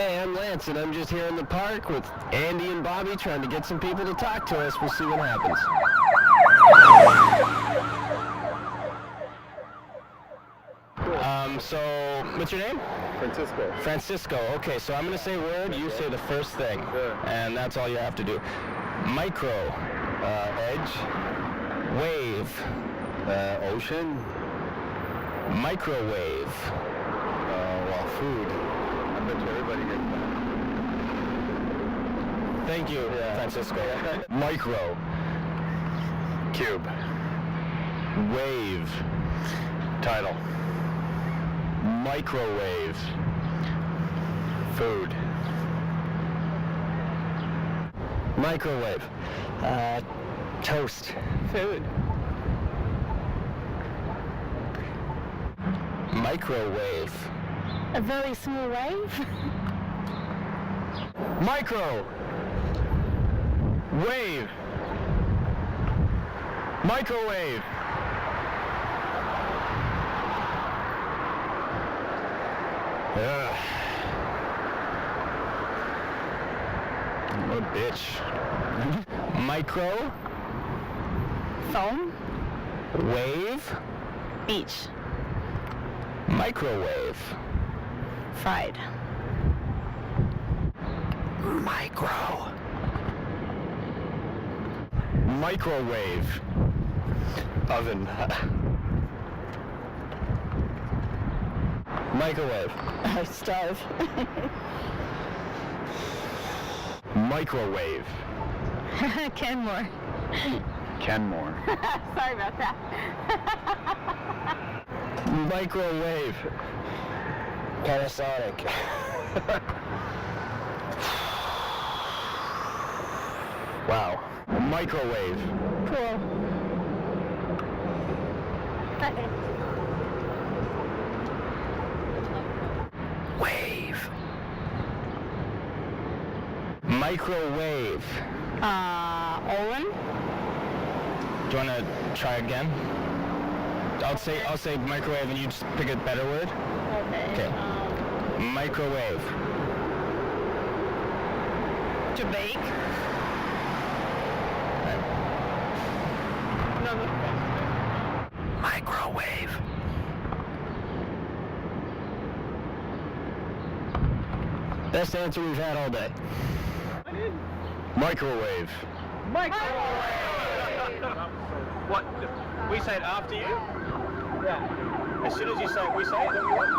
Hey, I'm Lance, and I'm just here in the park with Andy and Bobby trying to get some people to talk to us. We'll see what happens. So, what's your name? Francisco. Francisco. Okay, so I'm going to say a word, you say the first thing. Sure. And that's all you have to do. Micro. Edge. Wave. Ocean. Microwave. Well, food. I bet you everybody gets that. Thank you, Francisco. Micro. Cube. Wave. Title. Microwave. Food. Microwave. Toast. Food. Microwave. A very small wave. Micro. Wave. Microwave. Ugh. What a bitch. Micro. Phone. Wave. Beach. Microwave. Fried. Micro. Microwave. Oven. Microwave. Stove. Microwave. Kenmore. Kenmore. Sorry about that. Microwave. Panasonic. Wow. Microwave. Cool. Wave. Microwave. Owen. Do you want to try again? I'll say microwave and you just pick a better word. Okay. Okay. Microwave. To bake. Microwave. Best answer we've had all day. Microwave. What? We say it after you? Yeah. As soon as you say it, we say it, then we want.